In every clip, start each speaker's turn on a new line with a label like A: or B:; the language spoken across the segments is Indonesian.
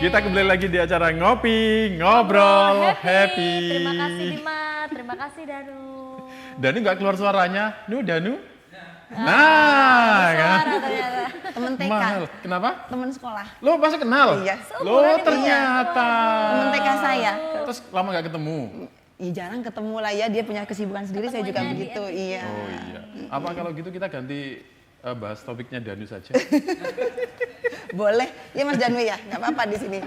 A: Kita kembali lagi di acara Ngopi, Ngobrol, Happy.
B: Terima kasih Dima, terima kasih Danu.
A: Danu nggak keluar suaranya. Danu.
B: Suara ternyata.
C: Temen TK.
A: Mahal. Kenapa?
C: Temen sekolah.
A: Lo masa kenal?
C: Iya.
A: Lo ternyata.
C: Temen TK saya.
A: Terus lama nggak ketemu?
C: Ya jarang ketemu lah ya, dia punya kesibukan sendiri, saya juga
B: Ketemunya di
C: begitu.
B: NTV.
C: Iya.
A: Oh iya. Apa kalau gitu kita ganti bahas topiknya Danu saja?
C: Boleh. Ya Mas Danu ya, nggak apa-apa di sini.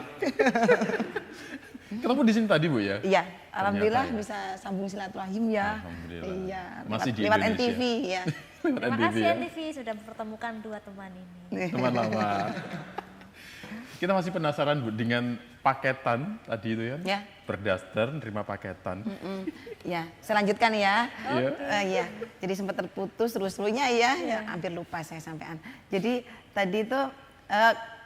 A: Ketemu di sini tadi Bu ya?
C: Iya, alhamdulillah
A: ya.
C: bisa sambung silaturahim ya.
A: Alhamdulillah.
C: Iya.
A: Masih di
C: lewat
A: Indonesia.
C: NTV ya.
B: Terima
A: NTV
B: kasih
A: ya?
B: NTV sudah mempertemukan dua teman ini.
A: Teman lama. Kita masih penasaran Bu dengan paketan tadi itu ya?
C: Ya.
A: Berdaster, nerima paketan.
C: Ya, saya lanjutkan ya.
A: Iya.
C: Iya, jadi sempat terputus terus-terunya ya, hampir lupa saya sampean. Jadi tadi itu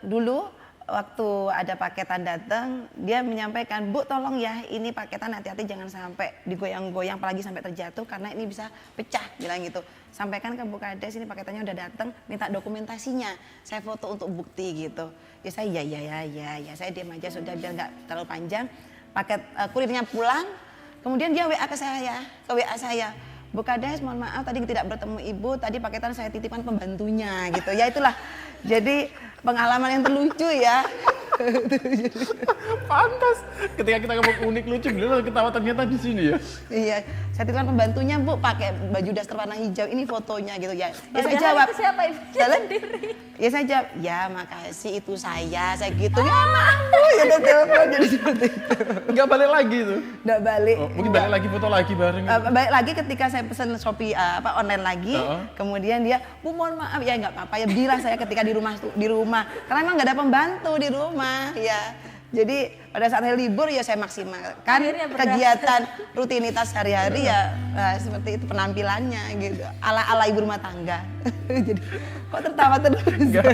C: dulu waktu ada paketan datang, dia menyampaikan, Bu tolong ya ini paketan hati-hati jangan sampai digoyang-goyang, apalagi sampai terjatuh karena ini bisa pecah, bilang gitu. Sampaikan ke Bu Kades ini paketannya udah datang, minta dokumentasinya, saya foto untuk bukti gitu. Ya saya ya, saya diam aja sudah biar nggak terlalu panjang. Paket kurirnya pulang, kemudian dia WA ke WA saya. Bu Kades, mohon maaf tadi tidak bertemu Ibu, tadi paketan saya titipkan pembantunya gitu. Ya itulah. Jadi pengalaman yang terlucu ya.
A: Pantas. Ketika kita ngomong unik lucu, beliau ketawa ternyata di sini ya.
C: Iya, saya titipkan pembantunya Bu pakai baju daster warna hijau, ini fotonya gitu ya. Ya saya
B: Padahal
C: jawab.
B: itu siapa ibunya
C: Jalan?
B: sendiri?
C: Ya saya jawab, ya makasih itu saya gitu. Ya maaf Bu, ya udah telepon jadi seperti itu.
A: Enggak balik lagi tuh.
C: Nggak balik.
A: Oh, mungkin balik lagi foto lagi bareng.
C: Balik lagi ketika saya pesan Shopee online lagi,
A: Uh-uh.
C: kemudian dia, Bu mohon maaf ya nggak apa-apa ya bilang saya ketika di rumah, karena emang nggak ada pembantu di rumah ya. Jadi pada saat hari libur ya saya maksimalkan
B: Akhirnya berdasar.
C: kegiatan rutinitas sehari-hari ya seperti itu penampilannya gitu, ala ibu rumah tangga. Jadi kok tertawa terus?
A: Enggak.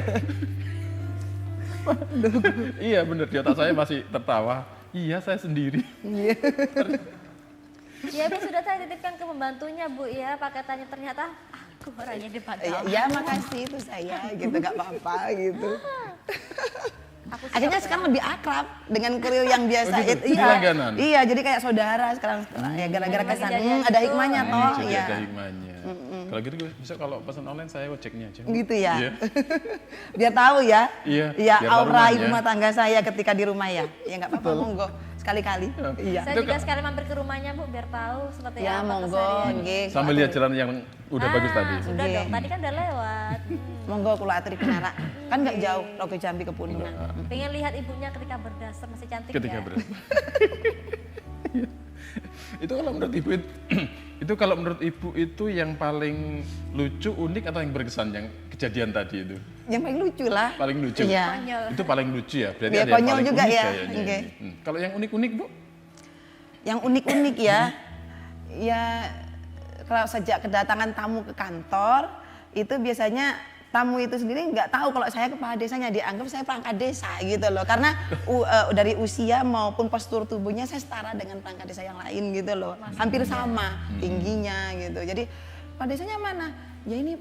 A: Iya bener, di otak saya masih tertawa. Iya saya sendiri.
B: Ya Bu sudah saya titipkan ke pembantunya Bu ya, paketannya ternyata aku orangnya di Padang.
C: Ya makasih itu saya gitu, nggak apa-apa gitu.
B: Aku
C: Akhirnya sekarang lebih akrab dengan kurir yang biasa.
A: Oh gitu?
C: Iya,
A: Jadi langganan?
C: iya, jadi kayak saudara sekarang. Ya gara-gara
B: Lagi
C: kesan,
B: jadian
C: ada
B: gitu.
C: hikmahnya
A: Nah,
C: toh.
A: jadi
C: Iya.
A: ada hikmahnya. Kalau gitu bisa kalau pesan online saya ojeknya aja.
C: Gitu ya.
A: Iya.
C: Biar tahu ya.
A: Iya,
C: Iya,
A: biar tahu
C: aura
A: rumahnya.
C: ibu rumah tangga saya ketika di rumah ya. Ya nggak apa-apa, monggo. Sekali-kali. Iya.
B: Saya juga sekali mampir ke rumahnya Bu biar tahu seperti
C: Ya,
B: apa
C: monggo.
B: keseharian.
C: Nggih.
A: Sambil lihat jalan yang udah bagus tadi.
B: Sudah
C: Nggih.
B: dong, tadi kan udah lewat.
C: Monggo kula aturi kenara. Kan nggak jauh Rogo Jambi ke Punungan.
B: Pengen lihat ibunya ketika berdasar masih cantik
A: Ketika
B: ya.
A: berat. Itu kalau menurut ibu itu kalau menurut ibu itu yang paling lucu, unik atau yang berkesan yang kejadian tadi itu?
C: Yang paling lucu lah.
A: Paling lucu.
C: Iya.
B: Konyol.
A: Itu paling lucu ya. Berarti
C: Iya,
A: ada yang
C: konyol
A: paling
C: juga
A: unik
C: ya.
A: kayaknya
C: Oke.
A: ini. Kalau yang unik-unik Bu?
C: Yang unik-unik ya, ya kalau sejak kedatangan tamu ke kantor, itu biasanya tamu itu sendiri nggak tahu kalau saya kepala desanya, dianggap saya perangkat desa gitu loh. Karena dari usia maupun postur tubuhnya saya setara dengan perangkat desa yang lain gitu loh. Hampir sama tingginya gitu. Jadi kepala desanya mana? Ya ini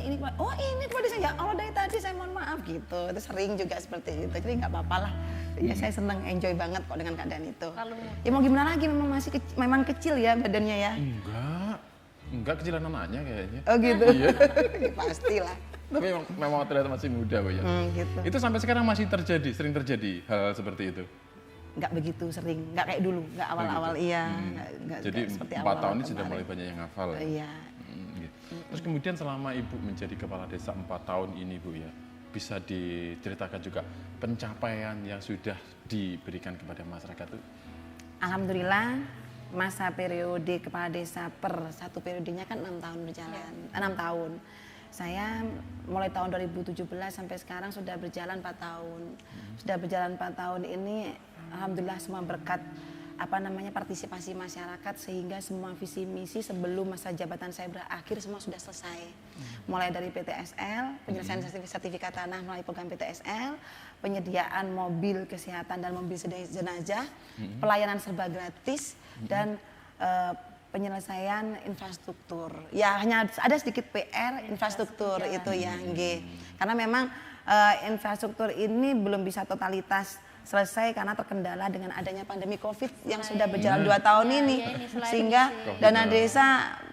C: ini Pak. Oh ini kepala desa ya Allah dari tadi saya mohon maaf gitu. Itu sering juga seperti itu. Jadi nggak apa-apa lah. Ya saya seneng enjoy banget kok dengan keadaan itu. Ya mau gimana lagi, memang masih memang kecil ya badannya ya.
A: Enggak kecilan anaknya kayaknya.
C: Oh gitu.
A: Iya.
C: Ya, pastilah.
A: Tapi memang terlihat masih muda Bu ya.
C: Gitu.
A: Itu sampai sekarang masih terjadi, sering terjadi hal seperti itu.
C: Nggak begitu sering, nggak kayak dulu, nggak awal-awal iya. Nggak
A: Jadi
C: seperti
A: 4
C: awal-awal
A: tahun ini sudah
C: kemarin.
A: mulai banyak yang hafal ya.
C: Iya.
A: Gitu. Terus kemudian selama Ibu menjadi kepala desa 4 tahun ini Bu ya, bisa diceritakan juga pencapaian yang sudah diberikan kepada masyarakat itu?
C: Alhamdulillah masa periode kepala desa per satu periodenya kan 6 tahun berjalan, 6 tahun. Saya mulai tahun 2017 sampai sekarang sudah berjalan 4 tahun. Sudah berjalan 4 tahun ini alhamdulillah semua berkat partisipasi masyarakat sehingga semua visi misi sebelum masa jabatan saya berakhir semua sudah selesai. Mulai dari PTSL, penyelesaian sertifikat tanah melalui program PTSL, penyediaan mobil kesehatan dan mobil jenazah, pelayanan serba gratis dan penyelesaian infrastruktur. Ya hanya ada sedikit PR infrastruktur itu ya, nggih. Karena memang infrastruktur ini belum bisa totalitas selesai karena terkendala dengan adanya pandemi COVID yang sudah berjalan 2 tahun ini.
B: ini selain
C: Sehingga
B: ini
C: dana desa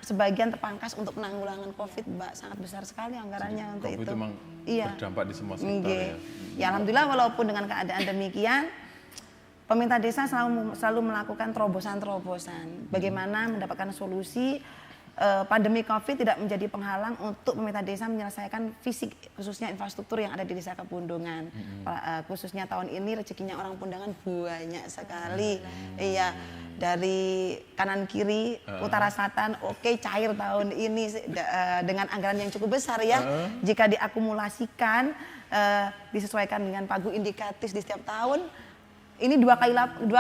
C: sebagian terpangkas untuk penanggulangan COVID, Mbak. Sangat besar sekali anggarannya untuk
A: COVID
C: itu.
A: memang
C: Iya.
A: berdampak di semua sektor
C: Nggih.
A: ya.
C: Ya alhamdulillah walaupun dengan keadaan demikian, pemerintah desa selalu melakukan terobosan-terobosan. Bagaimana mendapatkan solusi pandemi COVID tidak menjadi penghalang untuk pemerintah desa menyelesaikan fisik khususnya infrastruktur yang ada di desa Kepundungan. Khususnya tahun ini rezekinya orang Pundangan banyak sekali. Iya, dari kanan kiri, utara selatan, oke cair tahun ini dengan anggaran yang cukup besar ya. Jika diakumulasikan, disesuaikan dengan pagu indikatif di setiap tahun, ini dua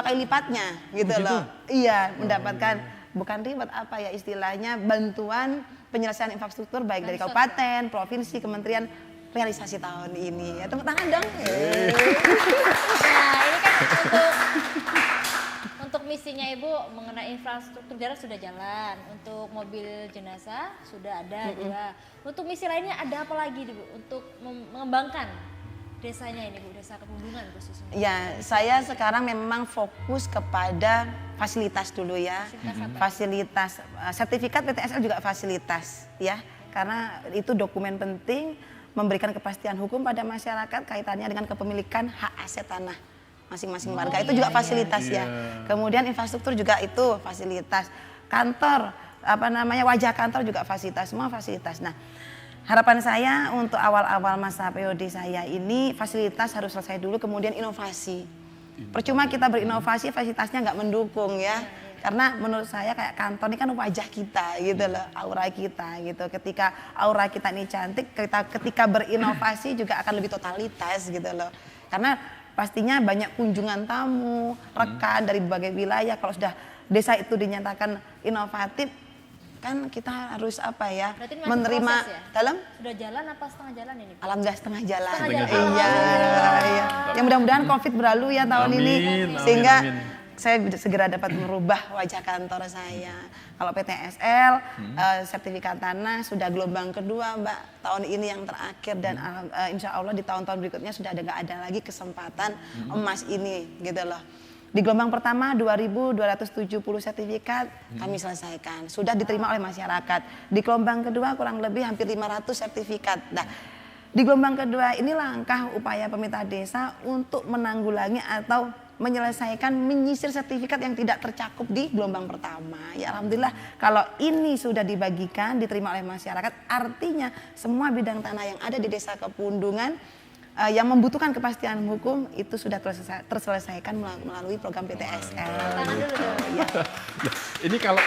C: kali lipatnya gitu loh. Iya, mendapatkan bukan ribet apa ya istilahnya bantuan penyelesaian infrastruktur baik dari kabupaten, provinsi, kementerian realisasi tahun ini. Ya tepuk tangan dong.
B: Nah, ini kan untuk misinya Ibu mengenai infrastruktur jalan sudah jalan, untuk mobil jenazah sudah ada 2. Untuk misi lainnya ada apa lagi Bu untuk mengembangkan desanya ini Bu, desa Kepundungan khususnya?
C: Ya, saya sekarang memang fokus kepada fasilitas dulu ya. Fasilitas sertifikat PTSL juga fasilitas ya. Karena itu dokumen penting memberikan kepastian hukum pada masyarakat kaitannya dengan kepemilikan hak aset tanah masing-masing warga. Itu juga fasilitas ya. Kemudian infrastruktur juga itu fasilitas. Kantor wajah kantor juga fasilitas, semua fasilitas. Nah, harapan saya untuk awal-awal masa periode saya ini fasilitas harus selesai dulu, kemudian inovasi. Percuma kita berinovasi, fasilitasnya nggak mendukung ya. Karena menurut saya kayak kantor ini kan wajah kita gitu loh, aura kita gitu. Ketika aura kita ini cantik, ketika berinovasi juga akan lebih totalitas gitu loh. Karena pastinya banyak kunjungan tamu, rekan dari berbagai wilayah. Kalau sudah desa itu dinyatakan inovatif, kan kita harus menerima
B: ya?
C: dalam
B: Sudah jalan apa setengah jalan ini?
C: alhamdulillah setengah jalan.
B: Setengah jalan.
C: Iya. Ya mudah-mudahan COVID berlalu ya tahun ini sehingga saya segera dapat merubah wajah kantor saya. Kalau PTSL sertifikat tanah sudah gelombang kedua Mbak tahun ini yang terakhir dan insya Allah di tahun-tahun berikutnya sudah nggak ada lagi kesempatan emas ini gitu loh. Di gelombang pertama 2.270 sertifikat kami selesaikan, sudah diterima oleh masyarakat. Di gelombang kedua kurang lebih hampir 500 sertifikat. Nah, di gelombang kedua ini langkah upaya pemerintah desa untuk menanggulangi atau menyelesaikan menyisir sertifikat yang tidak tercakup di gelombang pertama. Ya alhamdulillah kalau ini sudah dibagikan, diterima oleh masyarakat, artinya semua bidang tanah yang ada di desa Kepundungan yang membutuhkan kepastian hukum itu sudah terselesaikan melalui program PTSL.
A: Ya. Ini kalau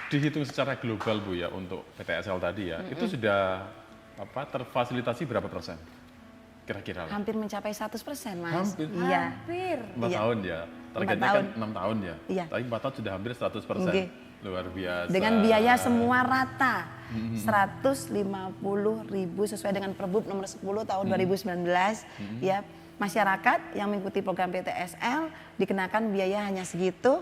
A: dihitung secara global Bu ya untuk PTSL tadi ya, itu sudah terfasilitasi berapa persen? Kira-kira?
C: Hampir mencapai 100% Mas.
A: Hampir?
C: Iya.
B: Hampir.
A: 4 tahun ya? Targetnya kan 6 tahun ya?
C: Iya.
A: Tapi 4 tahun sudah hampir 100%.
C: Nggih.
A: Luar biasa.
C: Dengan biaya semua rata, 150.000 sesuai dengan Perbup nomor 10 tahun 2019. Ya, masyarakat yang mengikuti program PTSL dikenakan biaya hanya segitu,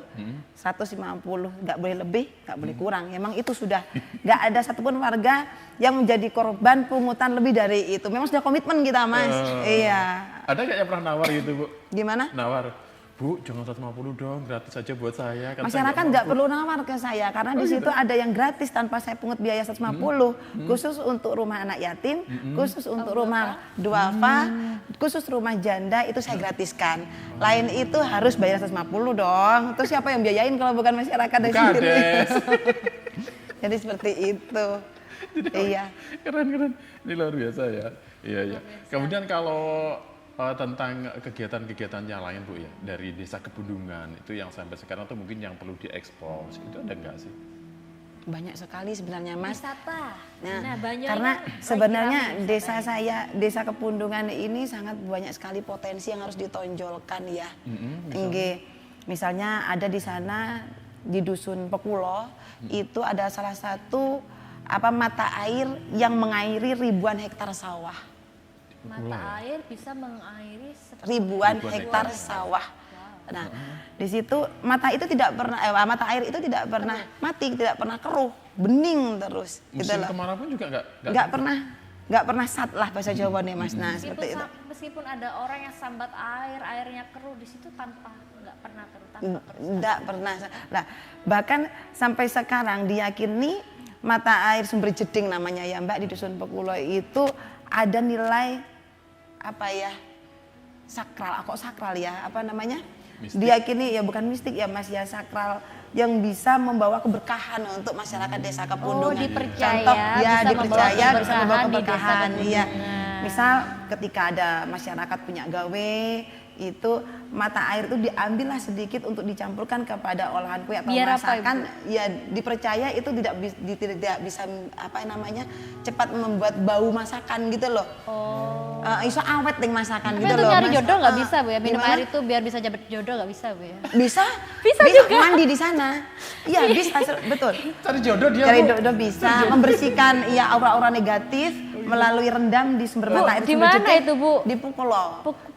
C: 150, nggak boleh lebih, nggak boleh kurang. Memang itu sudah nggak ada satupun warga yang menjadi korban pungutan lebih dari itu. Memang sudah komitmen kita Mas. Iya.
A: Ada nggak yang pernah nawar gitu Bu?
C: Gimana?
A: Nawar. Bu, jangan 150 dong, gratis aja buat saya. Kan
C: masyarakat nggak perlu nawar ke saya karena di situ ada yang gratis tanpa saya pungut biaya 150, khusus untuk rumah anak yatim, khusus untuk rumah duafa, khusus rumah janda itu saya gratiskan. Lain itu harus bayar 150 dong. Terus siapa yang biayain kalau bukan masyarakat dari sendiri? Jadi seperti itu. Iya.
A: Keren. Ini luar biasa ya. Iya. Kemudian kalau tentang kegiatan-kegiatan yang lain Bu ya, dari desa Kepundungan itu yang sampai sekarang tuh mungkin yang perlu diekspos, itu ada nggak sih?
C: Banyak sekali sebenarnya Mas.
B: Wisata.
C: Nah,
B: Banyuwangi
C: karena
B: kan
C: sebenarnya
B: lagi ramai
C: desa saya, desa Kepundungan ini sangat banyak sekali potensi yang harus ditonjolkan ya. Misalnya ada di sana di dusun Pekulo itu ada salah satu mata air yang mengairi ribuan hektar sawah.
B: Mata air bisa mengairi
C: ribuan hektar sawah. Nah, di situ mata air itu tidak pernah mati, tidak pernah keruh, bening terus.
A: Musim kemarau pun juga nggak
C: pernah. nggak pernah sat lah bahasa Jawa nih Mas. Nah seperti itu.
B: Meskipun ada orang yang sambat airnya keruh di situ nggak pernah keruh, tanpa keruh.
C: Nggak pernah. Nah bahkan sampai sekarang diyakini mata air sumber jeding namanya ya Mbak di Dusun Pekulo itu ada nilai apa ya sakral, kok sakral ya apa namanya? Mistik. Diyakini ya bukan mistik ya Mas ya sakral yang bisa membawa keberkahan untuk masyarakat desa Kepundungan.
B: Oh, dipercaya.
C: Contoh ya
B: bisa
C: dipercaya
B: membawa
C: bisa membawa
B: di desa
C: keberkahan. Iya.
B: Kepundungan.
C: Misal ketika ada masyarakat punya gawe itu mata air itu diambillah sedikit untuk dicampurkan kepada olahan kue atau
B: biar
C: masakan ya dipercaya itu tidak bisa apa namanya cepat membuat bau masakan gitu loh.
B: Oh.
C: Iso awet ning masakan
B: Tapi
C: gitu
B: untuk
C: loh.
B: nyari jodoh nggak bisa Bu ya, minum
C: Gimana?
B: air itu biar bisa dapat jodoh nggak bisa Bu ya?
C: Bisa
B: juga.
C: mandi di sana. Iya bisa betul.
A: Cari jodoh dia
C: Cari
A: Bu.
C: jodoh bisa membersihkan ya aura-aura negatif melalui rendam di sumber
B: Bu,
C: mata air
B: di
C: sumber
B: mana
C: jeding
B: itu, Bu?
C: Di Pukulo.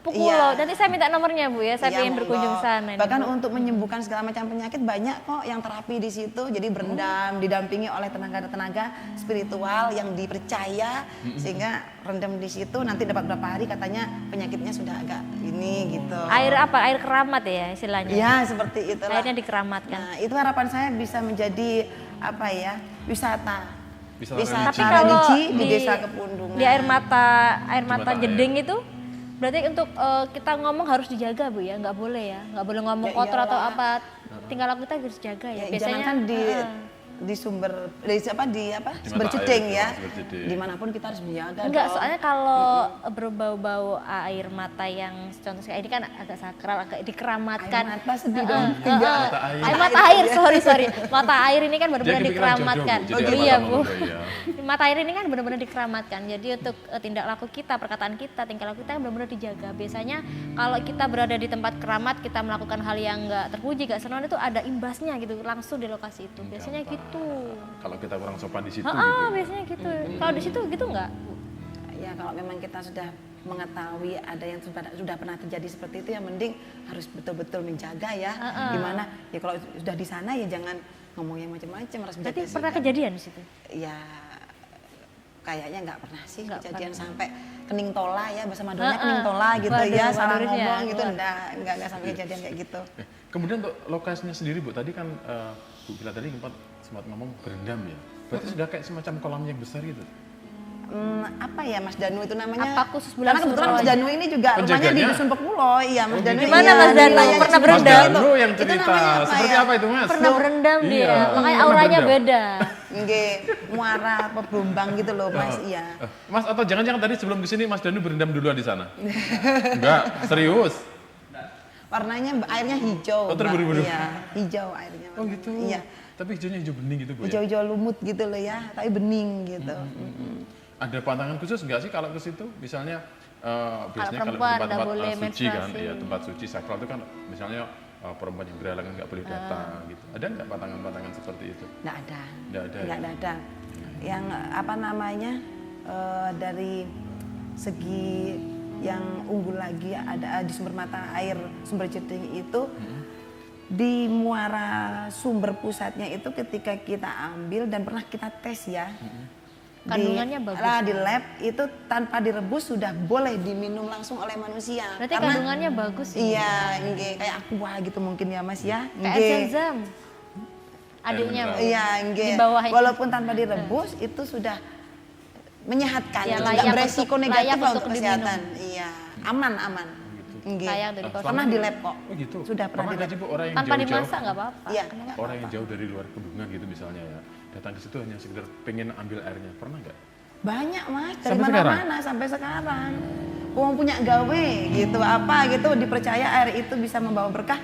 B: Pukulo.
C: Iya.
B: Nanti saya minta nomornya Bu ya, saya
C: Iya,
B: pengen berkunjung
C: monggo.
B: sana.
C: Bahkan untuk menyembuhkan segala macam penyakit banyak kok yang terapi di situ. Jadi berendam, didampingi oleh tenaga-tenaga spiritual yang dipercaya sehingga rendam di situ nanti dapat berapa hari katanya penyakitnya sudah agak ini gitu.
B: Air apa? Air keramat ya istilahnya.
C: Ya seperti itulah.
B: Airnya dikeramatkan.
C: Nah itu harapan saya bisa menjadi apa ya wisata.
A: Wisata
B: Tapi
C: religi
B: kalau
C: di desa Kepundungan.
B: di air mata
A: mata
B: jeding itu berarti untuk kita ngomong harus dijaga Bu ya, nggak boleh ya, nggak boleh ngomong
C: Ya
B: kotor atau
C: iyalah.
B: apa. Tinggal laku kita harus jaga ya.
C: Ya,
B: Biasanya
C: jangan kan di sumber di sumber
A: mata air
C: jeding
A: itu,
C: ya.
A: sumber jeding.
C: Dimanapun kita harus menjaga.
B: enggak,
C: dong.
B: soalnya kalau berbau-bau air mata yang contoh kayak ini kan agak sakral, agak dikeramatkan.
C: Air mata sedih dong. Enggak.
A: Mata air.
B: Air mata air, sorry. Mata air ini kan benar-benar
A: Dia kepikiran
B: dikeramatkan.
A: jodoh, Bu. Jadi
B: Iya
A: apa
B: Bu.
A: sama iya.
B: Mata air ini kan benar-benar dikeramatkan. Jadi untuk tindak laku kita, perkataan kita, tingkah laku kita kan benar-benar dijaga. Biasanya kalau kita berada di tempat keramat, kita melakukan hal yang nggak terpuji, nggak senang itu ada imbasnya gitu langsung di lokasi itu. Biasanya
A: Gampang.
B: gitu.
A: Kalau kita kurang sopan di situ
B: Ah,
A: gitu.
B: biasanya gitu. Kalau di situ gitu nggak?
C: Ya kalau memang kita sudah mengetahui ada yang sudah pernah terjadi seperti itu ya mending harus betul-betul menjaga ya. Gimana? Ya kalau sudah di sana ya jangan ngomong yang macam-macam harus menjaga.
B: Berarti pernah kejadian di situ?
C: Ya kayaknya nggak pernah sih
B: Nggak
C: kejadian
B: pernah.
C: sampai kening tola ya bahasa Maduranya kening tola gitu
B: Waduh,
C: ya salah
B: Madurnya,
C: ngomong gitu
B: wah.
C: enggak sampai kejadian kayak gitu.
A: Kemudian untuk lokasinya sendiri Bu, tadi kan Bu Bila tadi sempat ngomong berendam ya. Berarti sudah kayak semacam kolam yang besar gitu.
C: Apa ya Mas Danu itu namanya?
B: Apa khusus bulan
C: Karena kebetulan Mas
B: Suro?
C: Danu ini juga rumahnya di
A: Penjaganya?
C: Dusun Pekulo. Iya Mas Danu.
B: Gimana
C: iya,
B: Mas Danu?
C: wilayahnya
B: Pernah
C: Dusun
B: berendam?
C: Pekulo.
A: Mas Danu yang
C: Itu
A: cerita.
C: namanya apa
A: Seperti
C: ya?
A: apa itu Mas?
B: Pernah berendam
A: Iya.
B: dia, makanya
A: Pernah
B: auranya
A: berendam.
B: beda.
C: Nggih, muara pebumbang gitu loh Mas, iya.
A: Mas atau jangan-jangan tadi sebelum kesini Mas Danu berendam duluan di sana? Enggak, serius.
C: Warnanya airnya hijau.
A: Oh,
C: Mbak.
A: terbiru-biru.
C: Iya, hijau airnya.
A: Oh gitu.
C: Iya.
A: Tapi hijaunya hijau bening gitu Bu ya?
C: Hijau-hijau lumut gitu loh ya, tapi bening gitu.
A: Ada pantangan khusus nggak sih kalau ke situ? Misalnya biasanya kalau di
B: perempuan nggak
A: tempat-tempat
B: boleh
A: suci kan,
B: menstruasi.
A: ya tempat suci sakral itu kan misalnya perempuan yang berhalangan nggak boleh datang gitu. Ada nggak pantangan-pantangan seperti itu?
C: Nggak ada.
A: Nggak ada.
C: Nggak
A: Ya?
C: ada. Yang apa namanya dari segi yang unggul lagi ada di sumber mata air sumber jeding itu di muara sumber pusatnya itu ketika kita ambil dan pernah kita tes ya.
B: Kandungannya bagus.
C: Di lab itu tanpa direbus sudah boleh diminum langsung oleh manusia.
B: Berarti kandungannya bagus ya?
C: Iya, nggih, kayak aqua gitu mungkin ya Mas ya.
B: Kayak
C: Nggih.
B: Zam-Zam. Adiknya Bu.
C: Iya, nggih.
B: Di bawah itu.
C: Walaupun tanpa direbus itu sudah menyehatkan,
B: Ya,
C: gitu.
B: layak
C: Nggak beresiko
B: untuk-
C: negatif
B: layak
C: lah
B: untuk
C: untuk kesehatan. Iya, aman. Nggih.
B: Layak untuk dikonsumsi.
C: Pernah di lab kok.
A: Oh gitu.
C: Sudah pernah di
A: nggak
C: lab.
A: sih Bu orang yang
B: Tanpa
A: jauh-jauh?
B: dimasak nggak apa-apa.
C: Iya.
A: Orang yang jauh dari luar Kepundungan gitu misalnya ya, datang ke situ hanya sekedar pengen ambil airnya, pernah nggak?
C: Banyak Mas, dari
A: Sampai sekarang?
C: mana-mana sampai sekarang. Wong punya gawe gitu, apa gitu dipercaya air itu bisa membawa berkah.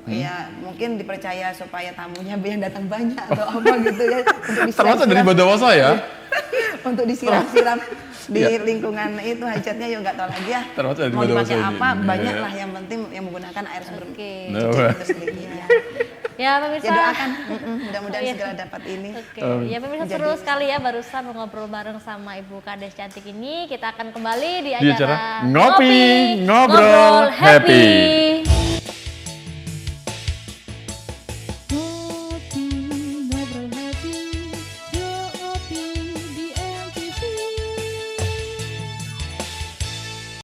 C: Ya mungkin dipercaya supaya tamunya yang datang banyak atau apa gitu ya untuk
A: Termasuk dari
C: disiram-siram.
A: Bondowoso ya?
C: Untuk disiram-siram di
A: Iya.
C: lingkungan itu hajatnya ya nggak tahu lagi ya.
A: Termasuk dari
C: Mau dipakai
A: Bondowoso ini.
C: apa banyak
A: Iya.
C: lah yang penting yang menggunakan air sumber
B: Oke.
A: No.
C: jeding itu sendiri. Ya.
B: Ya pemirsa.
C: Ya doakan, mudah-mudahan
B: Iya.
C: segera dapat ini.
B: Oke, ya pemirsa seru sekali ya barusan ngobrol bareng sama Ibu Kades cantik ini. Kita akan kembali di
A: Di
B: acara
A: acara Ngopi, Ngobrol, Happy.